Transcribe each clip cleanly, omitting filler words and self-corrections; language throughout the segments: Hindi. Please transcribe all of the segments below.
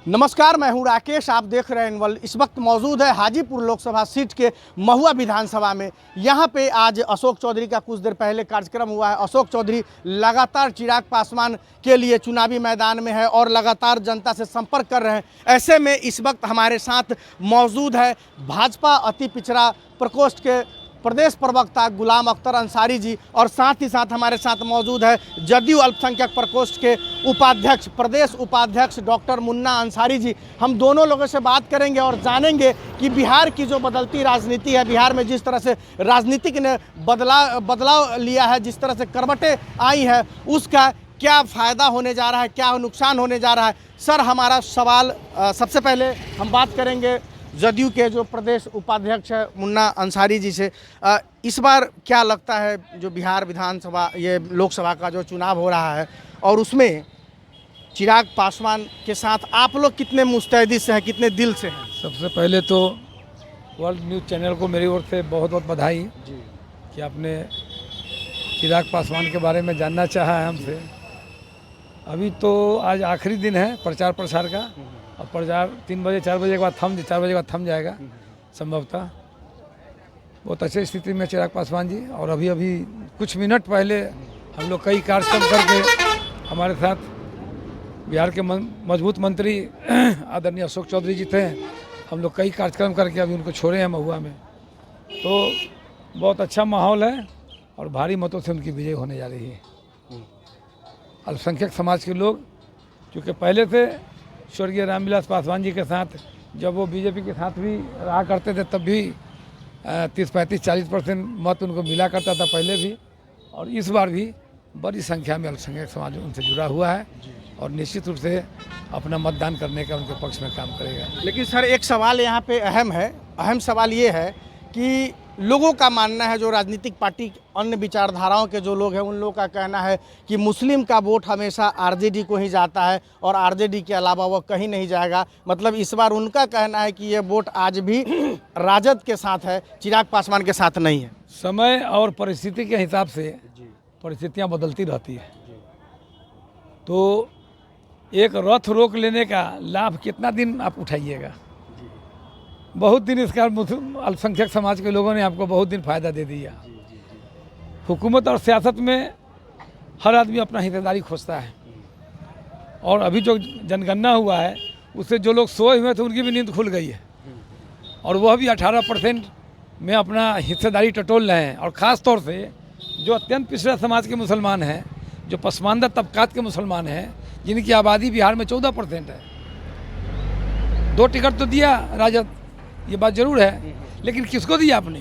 नमस्कार, मैं हूं राकेश। आप देख रहे हैं इनवल। इस वक्त मौजूद है हाजीपुर लोकसभा सीट के महुआ विधानसभा में। यहां पे आज अशोक चौधरी का कुछ देर पहले कार्यक्रम हुआ है। अशोक चौधरी लगातार चिराग पासवान के लिए चुनावी मैदान में है और लगातार जनता से संपर्क कर रहे हैं। ऐसे में इस वक्त हमारे साथ मौजूद है भाजपा अति पिछड़ा प्रकोष्ठ के प्रदेश प्रवक्ता गुलाम अख्तर अंसारी जी, और साथ ही साथ हमारे साथ मौजूद है जदयू अल्पसंख्यक प्रकोष्ठ के उपाध्यक्ष प्रदेश उपाध्यक्ष डॉक्टर मुन्ना अंसारी जी। हम दोनों लोगों से बात करेंगे और जानेंगे कि बिहार की जो बदलती राजनीति है, बिहार में जिस तरह से राजनीतिक ने बदलाव लिया है, जिस तरह से करवटें आई हैं, उसका क्या फ़ायदा होने जा रहा है, क्या नुकसान होने जा रहा है। सर, हमारा सवाल सबसे पहले हम बात करेंगे जदयू के जो प्रदेश उपाध्यक्ष है मुन्ना अंसारी जी से। इस बार क्या लगता है जो बिहार विधानसभा ये लोकसभा का जो चुनाव हो रहा है और उसमें चिराग पासवान के साथ आप लोग कितने मुस्तैदी से हैं, कितने दिल से हैं? सबसे पहले तो वर्ल्ड न्यूज़ चैनल को मेरी ओर से बहुत बहुत बधाई जी। कि आपने चिराग पासवान के बारे में जानना चाहा है हमसे। अभी तो आज आखिरी दिन है प्रचार प्रसार का, और प्रचार 3 बजे 4 बजे के बाद 4 बजे के बाद थम जाएगा संभवतः। बहुत अच्छी स्थिति में चिराग पासवान जी, और अभी कुछ मिनट पहले हम लोग कई कार्यक्रम करके हमारे साथ बिहार के मजबूत मंत्री आदरणीय अशोक चौधरी जी थे। हम लोग कई कार्यक्रम करके अभी उनको छोड़े हैं महुआ में। तो बहुत अच्छा माहौल है और भारी मतों से उनकी विजय होने जा रही है। अल्पसंख्यक समाज के लोग, क्योंकि पहले से स्वर्गीय रामविलास पासवान जी के साथ जब वो बीजेपी के साथ भी रहा करते थे, तब भी 30-35-40% मत उनको मिला करता था पहले भी, और इस बार भी बड़ी संख्या में अल्पसंख्यक समाज उनसे जुड़ा हुआ है और निश्चित रूप से अपना मतदान करने का उनके पक्ष में काम करेगा। लेकिन सर, एक सवाल यहाँ पे अहम सवाल ये है कि लोगों का मानना है, जो राजनीतिक पार्टी अन्य विचारधाराओं के जो लोग हैं उन लोगों का कहना है कि मुस्लिम का वोट हमेशा आरजेडी को ही जाता है और आरजेडी के अलावा वो कहीं नहीं जाएगा। मतलब इस बार उनका कहना है कि ये वोट आज भी राजद के साथ है, चिराग पासवान के साथ नहीं है। समय और परिस्थिति के हिसाब से परिस्थितियां बदलती रहती है, तो एक रथ रोक लेने का लाभ कितना दिन आप उठाइएगा? बहुत दिन इसका अल्पसंख्यक समाज के लोगों ने आपको बहुत दिन फ़ायदा दे दिया। हुकूमत और सियासत में हर आदमी अपना हिस्सेदारी खोजता है, और अभी जो जनगणना हुआ है उससे जो लोग सोए हुए थे उनकी भी नींद खुल गई है, और वह भी 18% में अपना हिस्सेदारी टटोल रहे हैं। और ख़ास तौर से जो अत्यंत पिछड़ा समाज के मुसलमान हैं, जो पसमानदा तबकात के मुसलमान हैं, जिनकी आबादी बिहार में 14% है। 2 टिकट तो दिया राजद, ये बात जरूर है, लेकिन किसको दिया? आपने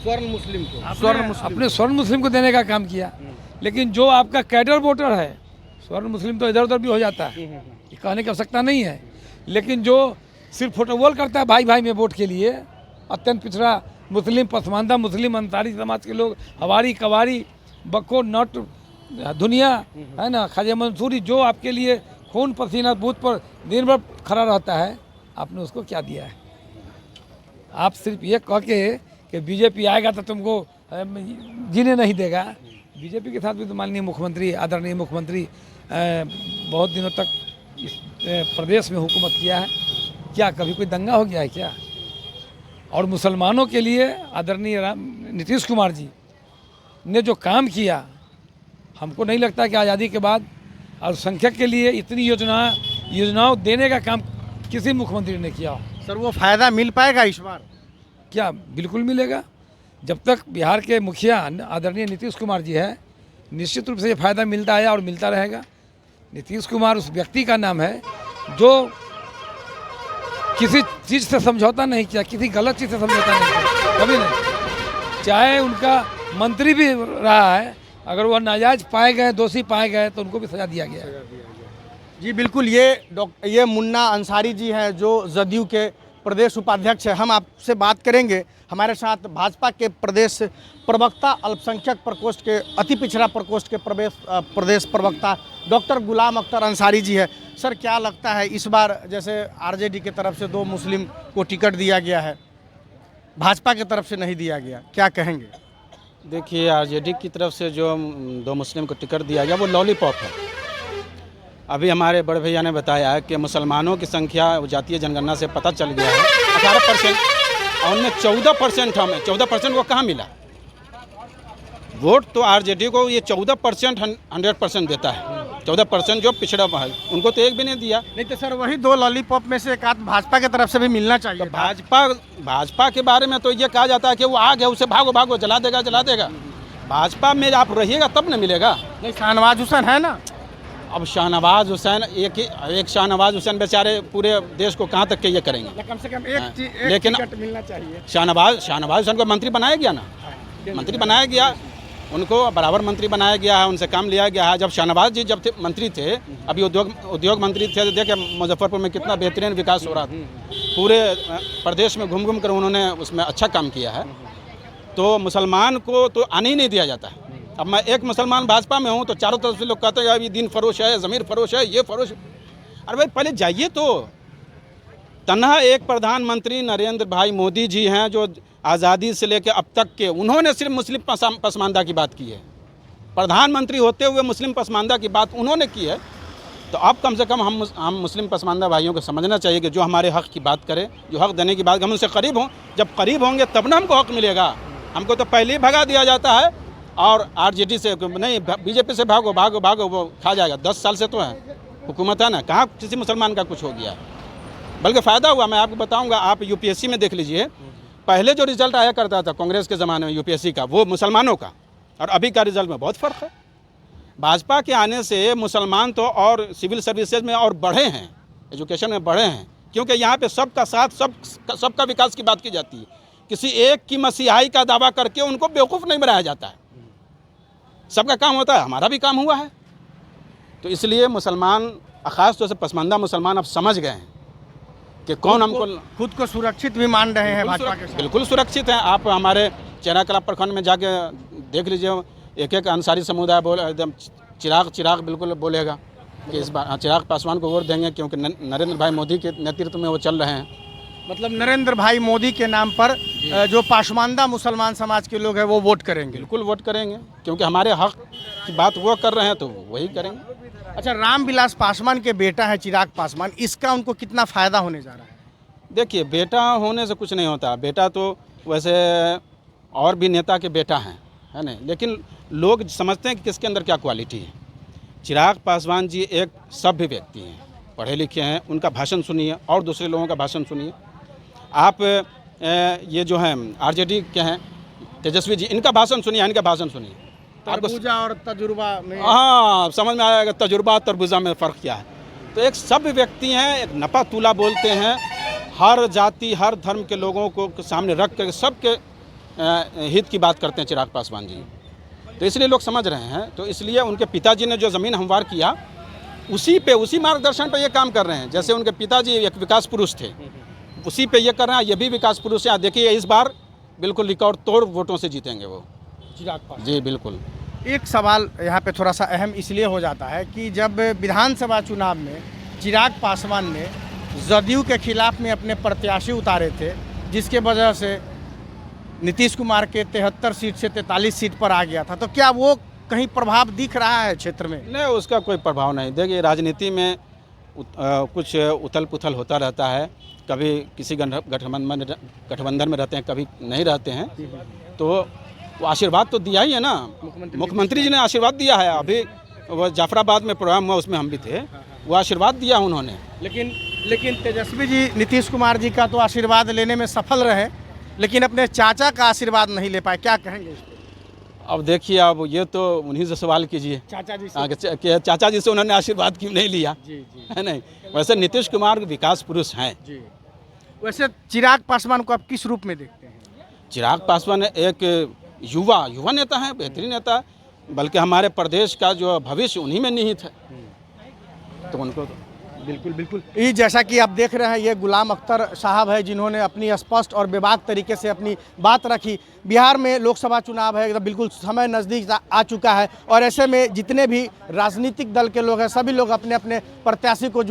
स्वर्ण मुस्लिम को, अपने स्वर्ण मुस्लिम को देने का काम किया। लेकिन जो आपका कैडर वोटर है, स्वर्ण मुस्लिम तो इधर उधर भी हो जाता है, ये कहने की आवश्यकता नहीं है, लेकिन जो सिर्फ फुटबॉल करता है भाई भाई में वोट के लिए, अत्यंत पिछड़ा मुस्लिम, पसमानदा मुस्लिम, अंसारी समाज के लोग, हवारी कवारी, बक्को नट दुनिया है ना, ख्वाजा मंसूरी, जो आपके लिए खून पसीना बूथ पर दिन भर खड़ा रहता है, आपने उसको क्या दिया है? आप सिर्फ ये कह के कि बीजेपी आएगा तो तुमको जीने नहीं देगा। बीजेपी के साथ भी तो माननीय मुख्यमंत्री, आदरणीय मुख्यमंत्री बहुत दिनों तक इस प्रदेश में हुकूमत किया है। क्या कभी कोई दंगा हो गया है क्या? और मुसलमानों के लिए आदरणीय नीतीश कुमार जी ने जो काम किया, हमको नहीं लगता कि आज़ादी के बाद अल्पसंख्यक के लिए इतनी योजनाओं देने का काम किसी मुख्यमंत्री ने किया हो। सर, वो फ़ायदा मिल पाएगा इस बार? क्या बिल्कुल मिलेगा। जब तक बिहार के मुखिया आदरणीय नीतीश कुमार जी है, निश्चित रूप से ये फ़ायदा मिलता है और मिलता रहेगा। नीतीश कुमार उस व्यक्ति का नाम है जो किसी चीज़ से समझौता नहीं किया, किसी गलत चीज़ से समझौता नहीं किया, कभी नहीं। चाहे उनका मंत्री भी रहा है, अगर वह नाजायज़ पाए गए, दोषी पाए गए, तो उनको भी सज़ा दिया गया है। जी बिल्कुल। ये मुन्ना अंसारी जी हैं जो जदयू के प्रदेश उपाध्यक्ष है। हम आपसे बात करेंगे। हमारे साथ भाजपा के प्रदेश प्रवक्ता अल्पसंख्यक प्रकोष्ठ के अति पिछड़ा प्रकोष्ठ के प्रदेश प्रवक्ता डॉक्टर गुलाम अख्तर अंसारी जी है। सर, क्या लगता है इस बार जैसे आरजेडी की तरफ से 2 मुस्लिम को टिकट दिया गया है, भाजपा की तरफ से नहीं दिया गया, क्या कहेंगे? देखिए, आरजेडी की तरफ से जो 2 मुस्लिम को टिकट दिया गया वो लॉलीपॉप है। अभी हमारे बड़े भैया ने बताया कि मुसलमानों की संख्या जातीय जनगणना से पता चल गया है 18%, और उनमें 14% हमें 14% को कहाँ मिला? वोट तो आरजेडी को ये 14% 100% देता है। 14% जो पिछड़ा है उनको तो एक भी नहीं दिया। नहीं तो सर वही 2 लॉलीपॉप में से एक आध भाजपा की तरफ से भी मिलना चाहिए तो था। भाजपा के बारे में तो ये कहा जाता है कि वो आ गया, उसे भागो भागो, जला देगा। भाजपा में आप रहिएगा तब न मिलेगा। नहीं, शाहनवाज हुसैन है ना। अब शाहनवाज हुसैन एक शाहनवाज हुसैन बेचारे पूरे देश को कहाँ तक के ये करेंगे? कम से कम एक टिकट मिलना चाहिए। शाहनवाज हुसैन को मंत्री बनाया गया ना, मंत्री बनाया गया, उनको बराबर मंत्री बनाया गया है, उनसे काम लिया गया है। जब शाहनवाज जी जब मंत्री थे, अभी उद्योग मंत्री थे, तो देखिए मुजफ्फरपुर में कितना बेहतरीन विकास हो रहा था। पूरे प्रदेश में घूम कर उन्होंने उसमें अच्छा काम किया है। तो मुसलमान को तो आने ही नहीं दिया जाता है। अब मैं एक मुसलमान भाजपा में हूँ तो चारों तरफ से लोग कहते हैं अभी दीन फरोश है, ज़मीर फरोश है, ये फरोश। अरे भाई पहले जाइए तो। तन्हा एक प्रधानमंत्री नरेंद्र भाई मोदी जी हैं जो आज़ादी से लेकर अब तक के उन्होंने सिर्फ मुस्लिम पसमानदा की बात की है। प्रधानमंत्री होते हुए मुस्लिम पसमानदा की बात उन्होंने की है। तो अब कम से कम हम मुस्लिम पसमानदा भाइयों को समझना चाहिए कि जो हमारे हक़ की बात करे, जो हक़ देने की बात, हम उनसे करीब हों। जब करीब होंगे तब ना हमको हक़ मिलेगा। हमको तो पहले ही भगा दिया जाता है, और आरजेडी से नहीं, बीजेपी से भागो भागो भागो, वो खा जाएगा। 10 साल से तो है हुकूमत है ना, कहाँ किसी मुसलमान का कुछ हो गया, बल्कि फ़ायदा हुआ। मैं आपको बताऊंगा, आप यूपीएससी में देख लीजिए, पहले जो रिज़ल्ट आया करता था कांग्रेस के ज़माने में यूपीएससी का, वो मुसलमानों का, और अभी का रिज़ल्ट में बहुत फ़र्क है। भाजपा के आने से मुसलमान तो और सिविल सर्विसेज में और बढ़े हैं, एजुकेशन में बढ़े हैं, क्योंकि यहाँ पे सबका साथ, सबका विकास की बात की जाती है। किसी एक की मसीहाई का दावा करके उनको बेवकूफ़ नहीं बनाया जाता है। सबका काम होता है, हमारा भी काम हुआ है। तो इसलिए मुसलमान, ख़ास तौर से पसमानदा मुसलमान अब समझ गए हैं कि कौन हमको खुद को सुरक्षित भी मान रहे हैं भाजपा के साथ। बिल्कुल सुरक्षित हैं। आप हमारे चेहरा कला प्रखंड में जाके देख लीजिए, एक एक अंसारी समुदाय बोले, एकदम चिराग बिल्कुल बोलेगा कि इस बार चिराग पासवान को वोट देंगे, क्योंकि नरेंद्र भाई मोदी के नेतृत्व में वो चल रहे हैं। मतलब नरेंद्र भाई मोदी के नाम पर जो पासमानदा मुसलमान समाज के लोग हैं वो वोट करेंगे। बिल्कुल वोट करेंगे, क्योंकि हमारे हक की बात वो कर रहे हैं तो वही करेंगे। अच्छा, रामविलास पासवान के बेटा है चिराग पासवान, इसका उनको कितना फ़ायदा होने जा रहा है? देखिए, बेटा होने से कुछ नहीं होता। बेटा तो वैसे और भी नेता के बेटा हैं, है ना, लेकिन लोग समझते हैं कि किसके अंदर क्या क्वालिटी है। चिराग पासवान जी एक सभ्य व्यक्ति हैं, पढ़े लिखे हैं, उनका भाषण सुनिए और दूसरे लोगों का भाषण सुनिए। आप ये जो हैं आरजेडी के हैं तेजस्वी जी, इनका भाषण सुनिए, इनका भाषण सुनिए, तरबूजा और तजुर्बा में हाँ समझ में आएगा तजुर्बा और तरबूजा में फ़र्क क्या है। तो एक सभ्य व्यक्ति हैं, एक नपा तुला बोलते हैं, हर जाति हर धर्म के लोगों को सामने रख कर सबके हित की बात करते हैं चिराग पासवान जी। तो इसलिए लोग समझ रहे हैं। तो इसलिए उनके पिताजी ने जो ज़मीन हमवार किया, उसी मार्गदर्शन पर ये काम कर रहे हैं। जैसे उनके पिताजी एक विकास पुरुष थे, उसी पे ये कर रहे हैं, ये भी विकास पुरुष है। देखिए इस बार बिल्कुल रिकॉर्ड तोड़ वोटों से जीतेंगे वो चिराग पासवान जी। बिल्कुल। एक सवाल यहाँ पे थोड़ा सा अहम इसलिए हो जाता है कि जब विधानसभा चुनाव में चिराग पासवान ने जदयू के खिलाफ में अपने प्रत्याशी उतारे थे, जिसके वजह से नीतीश कुमार के 73 सीट से 43 सीट पर आ गया था, तो क्या वो कहीं प्रभाव दिख रहा है क्षेत्र में? नहीं, उसका कोई प्रभाव नहीं। देखिए, राजनीति में कुछ उथल पुथल होता रहता है, कभी किसी गठबंधन में रहते हैं, कभी नहीं रहते हैं। तो वो आशीर्वाद तो दिया ही है ना, मुख्यमंत्री जी ने आशीर्वाद दिया है। अभी वो जाफराबाद में प्रोग्राम हुआ, उसमें हम भी थे, वो आशीर्वाद दिया उन्होंने। लेकिन तेजस्वी जी नीतीश कुमार जी का तो आशीर्वाद लेने में सफल रहे, लेकिन अपने चाचा का आशीर्वाद नहीं ले पाए, क्या कहेंगे इस पर? अब देखिए, अब ये तो उन्हीं से सवाल कीजिए, चाचा जी से। कि चाचा जी से उन्होंने आशीर्वाद क्यों नहीं लिया? जी है नहीं। वैसे नीतीश कुमार विकास पुरुष हैं जी। वैसे चिराग पासवान को आप किस रूप में देखते हैं? चिराग पासवान एक युवा नेता है, बेहतरीन नेता है, बल्कि हमारे प्रदेश का जो भविष्य उन्हीं में निहित है। तो उनको तो बिल्कुल ये जैसा कि आप देख रहे हैं, ये गुलाम अख्तर साहब है, जिन्होंने अपनी स्पष्ट और बेबाक तरीके से अपनी बात रखी। बिहार में लोकसभा चुनाव है, एकदम बिल्कुल समय नज़दीक आ चुका है, और ऐसे में जितने भी राजनीतिक दल के लोग हैं, सभी लोग अपने अपने प्रत्याशी को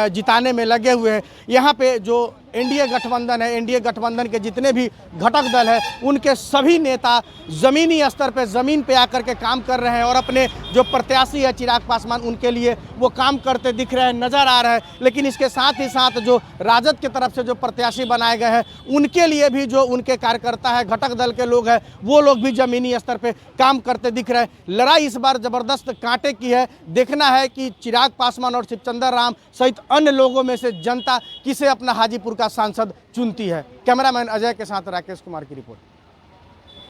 जिताने में लगे हुए हैं। यहाँ पे जो एनडीए गठबंधन है, एनडीए गठबंधन के जितने भी घटक दल है उनके सभी नेता ज़मीनी स्तर पे ज़मीन पे आकर के काम कर रहे हैं और अपने जो प्रत्याशी है चिराग पासवान उनके लिए वो काम करते दिख रहे हैं, नज़र आ रहे हैं। लेकिन इसके साथ ही साथ जो राजद की तरफ से जो प्रत्याशी बनाए गए हैं उनके लिए भी जो उनके कार्यकर्ता है, घटक दल के लोग हैं, वो लोग भी ज़मीनी स्तर पे काम करते दिख रहे हैं। लड़ाई इस बार ज़बरदस्त कांटे की है। देखना है कि चिराग पासवान और शिवचंद्र राम सहित अन्य लोगों में से जनता किसे अपना हाजीपुर का सांसद चुनती है। कैमरामैन अजय के साथ राकेश कुमार की रिपोर्ट।